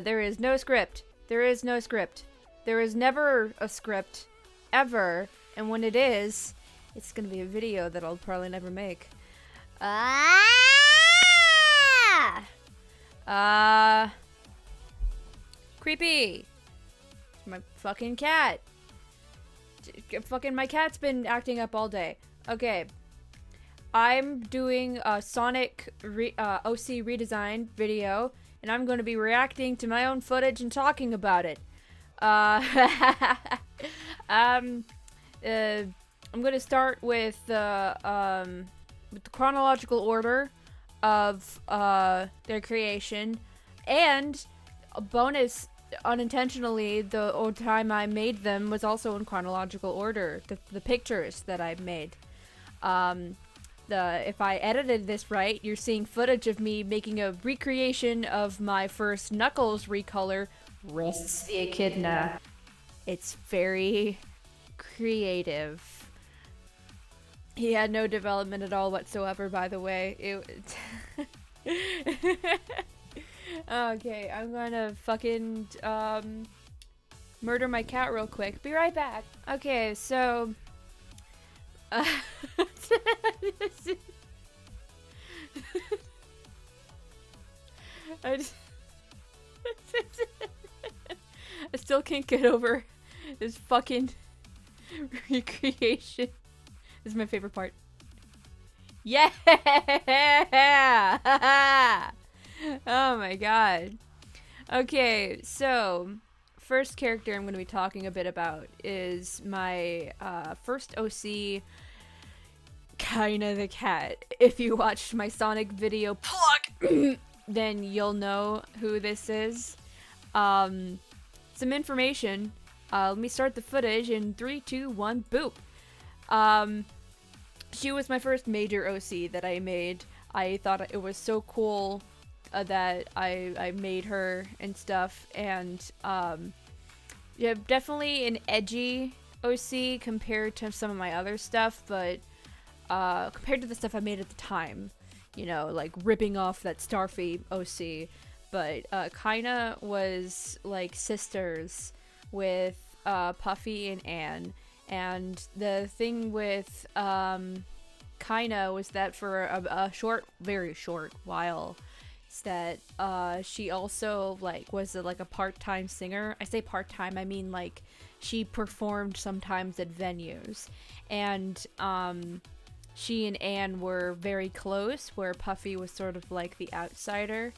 There is no script. There is no script. There is never a script. Ever. And when it is, it's gonna be a video that I'll probably never make. Creepy. My fucking cat. Fucking my cat's been acting up all day. Okay. I'm doing a Sonic OC redesign video, and I'm going to be reacting to my own footage and talking about it. I'm going to start with the chronological order of their creation, and a bonus, unintentionally, the time I made them was also in chronological order. The pictures that I made. If I edited this right, you're seeing footage of me making a recreation of my first Knuckles recolor, Wrists the Echidna. It's very creative. He had no development at all whatsoever, by the way. Okay, I'm gonna fucking murder my cat real quick. Be right back. Okay, so I still can't get over this fucking recreation. This is my favorite part. Yeah! Oh my god. Okay, so first character I'm going to be talking a bit about is my first OC, kinda the cat. If you watched my Sonic video, then you'll know who this is. Some information. Let me start the footage in 3, 2, 1, boop. She was my first major OC that I made. I thought it was so cool that I made her and stuff, and yeah, definitely an edgy OC compared to some of my other stuff, but compared to the stuff I made at the time, you know, like ripping off that Starfy OC, but Kaina was like sisters with Puffy and Anne, and the thing with Kaina was that for a short, very short while, that she also was a part-time singer. I say part-time, I mean like she performed sometimes at venues, and she and Anne were very close, where Puffy was sort of like the outsider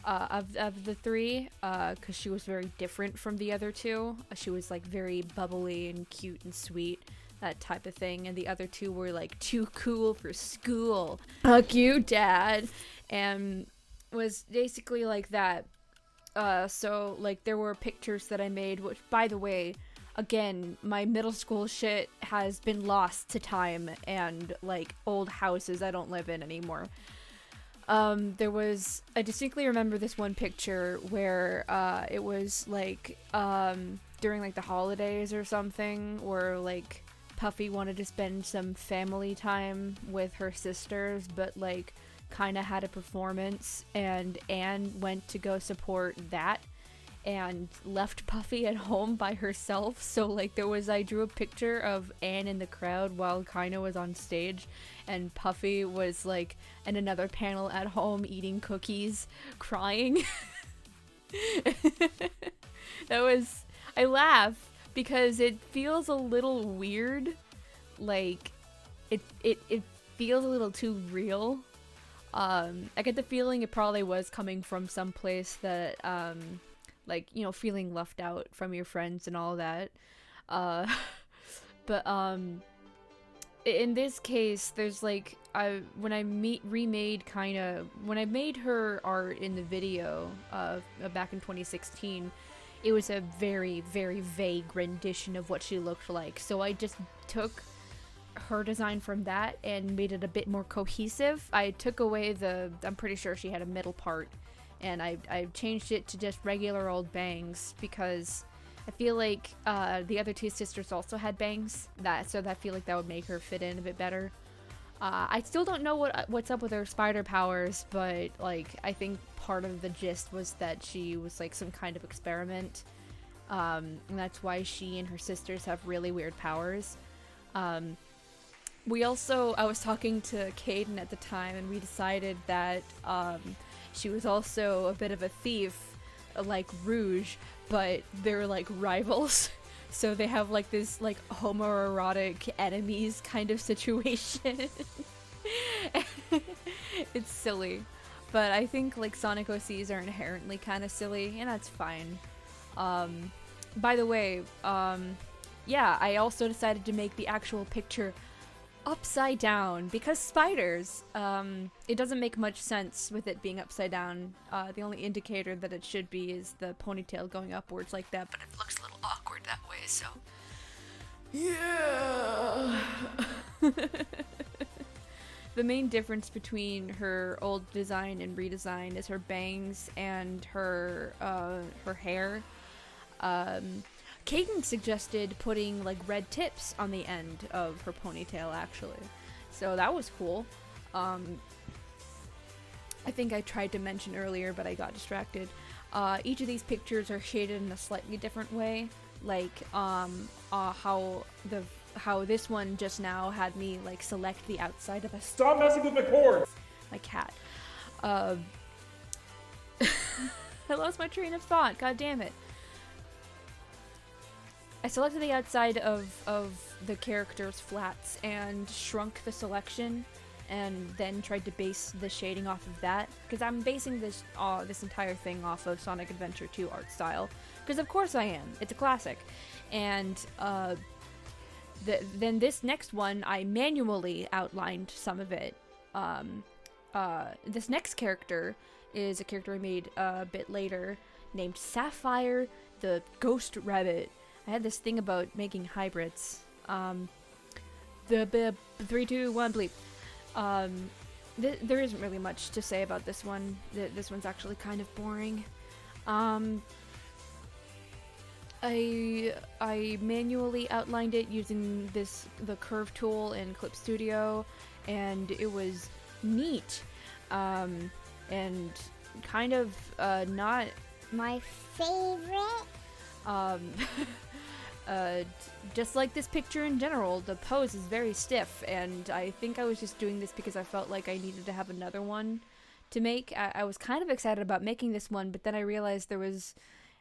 of the three, because she was very different from the other two. She was like very bubbly and cute and sweet, that type of thing, and the other two were like too cool for school. Fuck you, Dad. And was basically like that. So like there were pictures that I made, which, by the way, again, my middle school shit has been lost to time and like old houses I don't live in anymore. I distinctly remember this one picture where it was like during like the holidays or something, where like Puffy wanted to spend some family time with her sisters, but like kind of had a performance, and Anne went to go support that and left Puffy at home by herself. So like I drew a picture of Anne in the crowd while Kaina was on stage, and Puffy was like in another panel at home eating cookies, crying. I laugh because it feels a little weird, like it feels a little too real. I get the feeling it probably was coming from some place that like, you know, feeling left out from your friends and all that. But in this case, there's like, when I remade when I made her art in the video back in 2016, it was a very, very vague rendition of what she looked like. So I just took her design from that and made it a bit more cohesive. I took away I'm pretty sure she had a middle part, and I changed it to just regular old bangs, because I feel like the other two sisters also had bangs, so I feel like that would make her fit in a bit better. I still don't know what's up with her spider powers, but like I think part of the gist was that she was like some kind of experiment, and that's why she and her sisters have really weird powers. I was talking to Caden at the time, and we decided that she was also a bit of a thief, like Rouge, but they're like rivals. So they have like this like homoerotic enemies kind of situation. It's silly. But I think like Sonic OCs are inherently kind of silly, and that's fine. By the way, yeah, I also decided to make the actual picture upside down because spiders. It doesn't make much sense with it being upside down. The only indicator that it should be is the ponytail going upwards like that, but it looks a little awkward that way, so yeah. The main difference between her old design and redesign is her bangs and her hair. Kaden suggested putting like red tips on the end of her ponytail, actually, so that was cool. I think I tried to mention earlier, but I got distracted. Each of these pictures are shaded in a slightly different way, like how this one just now had me like select the outside of a Stop messing with my cords! My cat. I lost my train of thought. God damn it. I selected the outside of the character's flats and shrunk the selection, and then tried to base the shading off of that, because I'm basing this entire thing off of Sonic Adventure 2 art style, because of course I am. It's a classic. And then this next one, I manually outlined some of it. This next character is a character I made a bit later, named Sapphire the Ghost Rabbit. I had this thing about making hybrids. The 3, 2, 1 bleep. There isn't really much to say about this one. This one's actually kind of boring. I manually outlined it using the curve tool in Clip Studio, and it was neat, and kind of not my favorite. Just like this picture in general, the pose is very stiff, and I think I was just doing this because I felt like I needed to have another one to make. I was kind of excited about making this one, but then I realized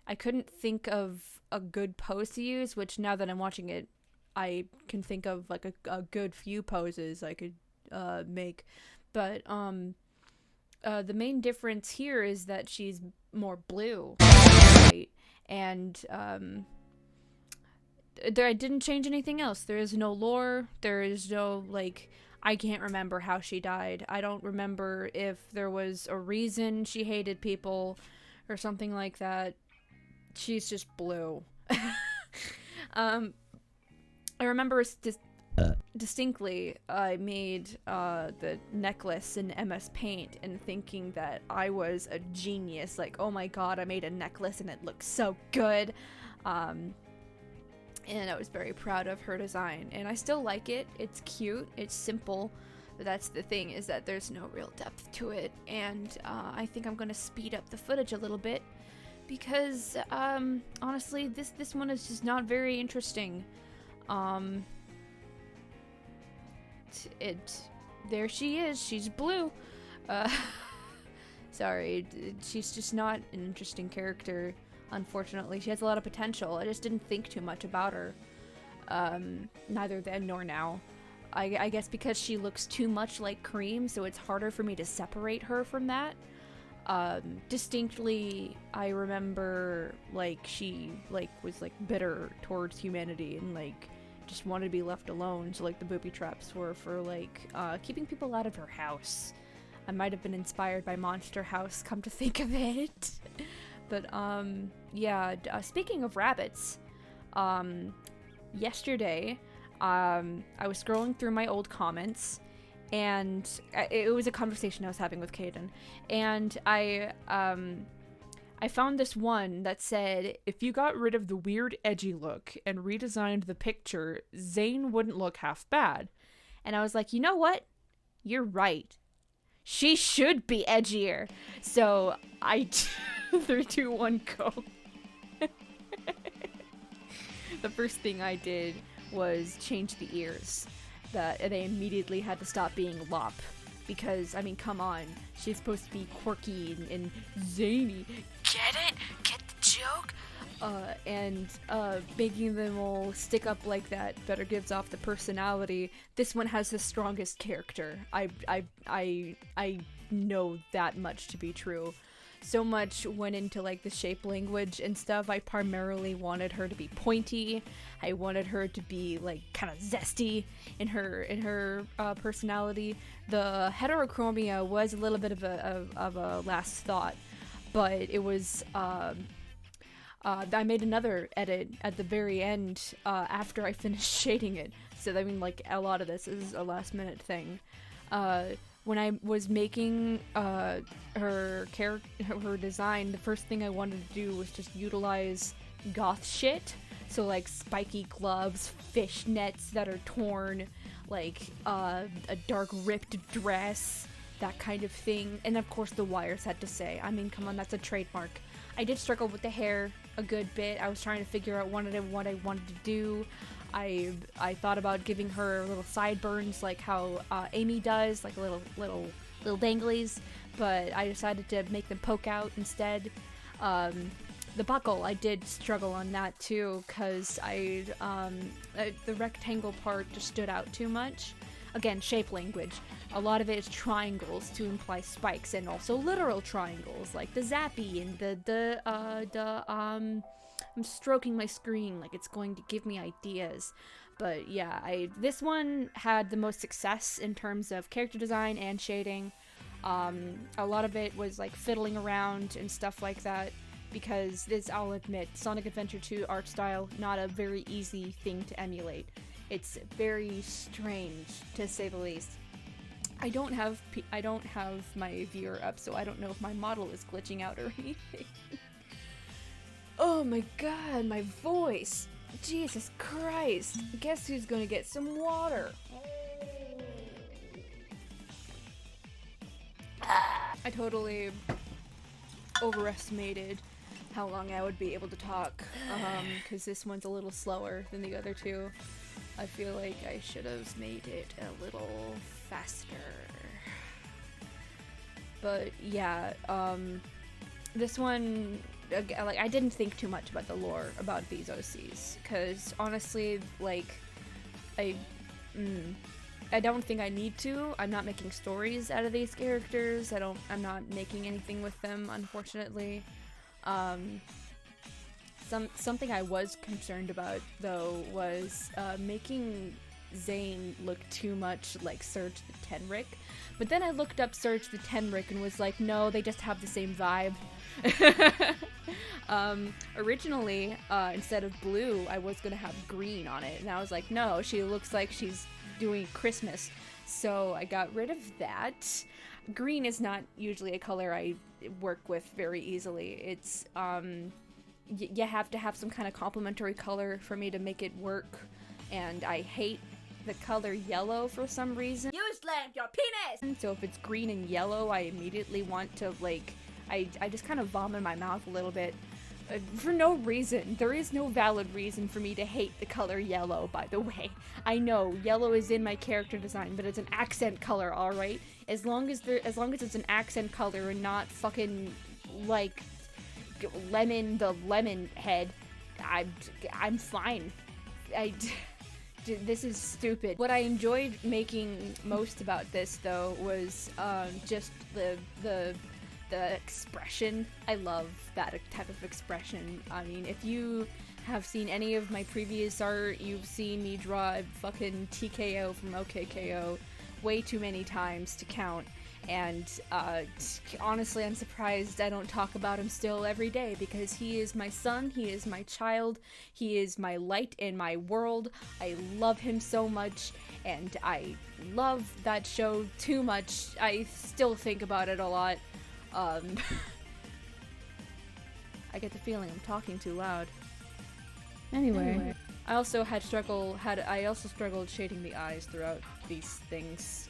I couldn't think of a good pose to use, which now that I'm watching it, I can think of like a good few poses I could make. But the main difference here is that she's more blue, right? And I didn't change anything else. There is no lore. There is no, like, I can't remember how she died. I don't remember if there was a reason she hated people or something like that. She's just blue. I remember distinctly I made the necklace in MS Paint and thinking that I was a genius. Like, oh my god, I made a necklace and it looks so good. And I was very proud of her design, and I still like it. It's cute, it's simple, but that's the thing, is that there's no real depth to it, and I think I'm gonna speed up the footage a little bit, because honestly, this one is just not very interesting. There she is, she's blue. Sorry, she's just not an interesting character. Unfortunately, she has a lot of potential. I just didn't think too much about her. Neither then nor now. I guess because she looks too much like Cream, so it's harder for me to separate her from that. Distinctly, I remember, like, she, like, was, like, bitter towards humanity and, like, just wanted to be left alone. So, like, the booby traps were for, like, keeping people out of her house. I might have been inspired by Monster House, come to think of it. But, yeah, speaking of rabbits, yesterday, I was scrolling through my old comments, and it was a conversation I was having with Caden, and I found this one that said, if you got rid of the weird edgy look and redesigned the picture, Zane wouldn't look half bad. And I was like, you know what? you're right. She should be edgier. So I 3, 2, 1, go. The first thing I did was change the ears. They immediately had to stop being lop. Because, I mean, come on. She's supposed to be quirky and zany. Get it? Get the joke? And making them all stick up like that better gives off the personality. This one has the strongest character. I know that much to be true. So much went into like the shape language and stuff. I primarily wanted her to be pointy. I wanted her to be like kind of zesty in her personality. The heterochromia was a little bit of a last thought, but it was I made another edit at the very end after I finished shading it. So I mean, like, a lot of this is a last minute thing. When I was making her design, the first thing I wanted to do was just utilize goth shit. So like spiky gloves, fishnets that are torn, like a dark ripped dress, that kind of thing. And of course the wires had to say. I mean, come on, that's a trademark. I did struggle with the hair a good bit. I was trying to figure out what I wanted to do. I thought about giving her little sideburns like how Amy does, like little danglies, but I decided to make them poke out instead. The buckle, I did struggle on that too, because the rectangle part just stood out too much. Again, shape language. A lot of it is triangles to imply spikes, and also literal triangles, like the zappy and I'm stroking my screen like it's going to give me ideas. But yeah, this one had the most success in terms of character design and shading. A lot of it was like fiddling around and stuff like that, because this, I'll admit, Sonic Adventure 2 art style, not a very easy thing to emulate. It's very strange, to say the least. I don't have my viewer up, so I don't know if my model is glitching out or anything. Oh my god, my voice! Jesus Christ! Guess who's gonna get some water? I totally overestimated how long I would be able to talk, because this one's a little slower than the other two. I feel like I should have made it a little faster. But yeah, this one, like, I didn't think too much about the lore about these OCs, because honestly, like, I don't think I need to. I'm not making stories out of these characters. I'm not making anything with them, unfortunately. Something I was concerned about, though, was making Zane look too much like Surge the Tenric. But then I looked up Surge the Tenric and was like, no, they just have the same vibe. Originally, instead of blue, I was gonna have green on it. And I was like, no, she looks like she's doing Christmas. So I got rid of that. Green is not usually a color I work with very easily. It's, you have to have some kind of complementary color for me to make it work, and I hate the color yellow for some reason. You slammed your penis! So if it's green and yellow, I immediately want to, like, I just kind of vomit in my mouth a little bit. For no reason. There is no valid reason for me to hate the color yellow, by the way. I know, yellow is in my character design, but it's an accent color, alright? As long as it's an accent color and not fucking, like, the lemon head, I'm fine. This is stupid. What I enjoyed making most about this, though, was just the expression. I love that type of expression. I mean, if you have seen any of my previous art, you've seen me draw a fucking TKO from OKKO way too many times to count. And honestly, I'm surprised I don't talk about him still every day, because he is my son, he is my child, he is my light in my world. I love him so much, and I love that show too much. I still think about it a lot. I get the feeling I'm talking too loud. Anyway. I also struggled shading the eyes throughout these things,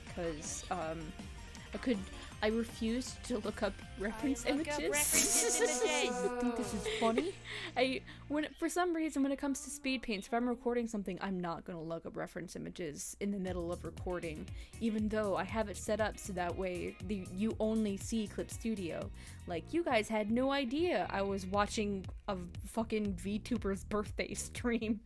because I refused to look up reference images. I think this is funny. For some reason, when it comes to speed paints, if I'm recording something, I'm not gonna look up reference images in the middle of recording, even though I have it set up so that way you only see Clip Studio. Like, you guys had no idea I was watching a fucking VTuber's birthday stream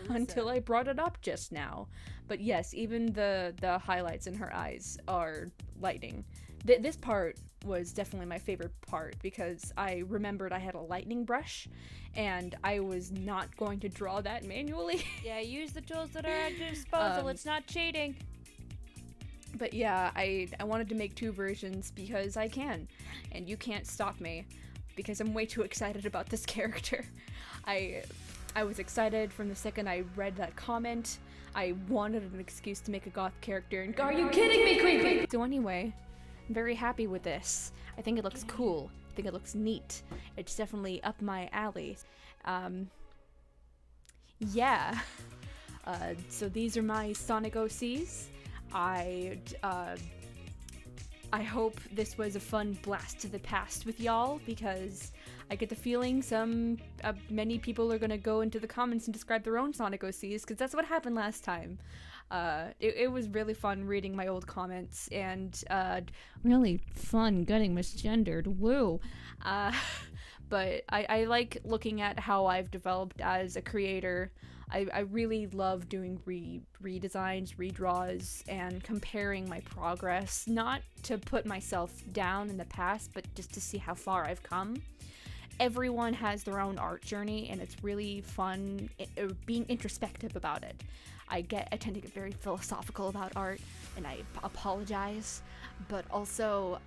until I brought it up just now. But yes, even the highlights in her eyes are lightning. This part was definitely my favorite part because I remembered I had a lightning brush and I was not going to draw that manually. Yeah, use the tools that are at your disposal. It's not cheating. But yeah, I wanted to make 2 versions because I can, and you can't stop me because I'm way too excited about this character. I was excited from the second I read that comment. I wanted an excuse to make a goth character, and are you kidding me, Creepy? So anyway, I'm very happy with this. I think it looks cool. I think it looks neat. It's definitely up my alley. Yeah. So these are my Sonic OCs. I hope this was a fun blast to the past with y'all, because I get the feeling many people are gonna go into the comments and describe their own Sonic OCs, because that's what happened last time. It was really fun reading my old comments, and really fun getting misgendered, woo. But I like looking at how I've developed as a creator. I really love doing redesigns, redraws, and comparing my progress, not to put myself down in the past, but just to see how far I've come. Everyone has their own art journey, and it's really fun being introspective about it. I tend to get very philosophical about art, and I apologize, but also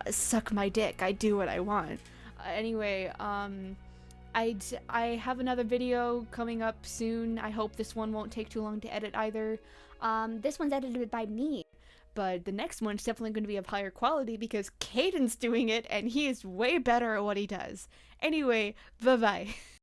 suck my dick. I do what I want. Anyway, I have another video coming up soon. I hope this one won't take too long to edit either. This one's edited by me, but the next one's definitely going to be of higher quality because Caden's doing it, and he is way better at what he does. Anyway, bye-bye.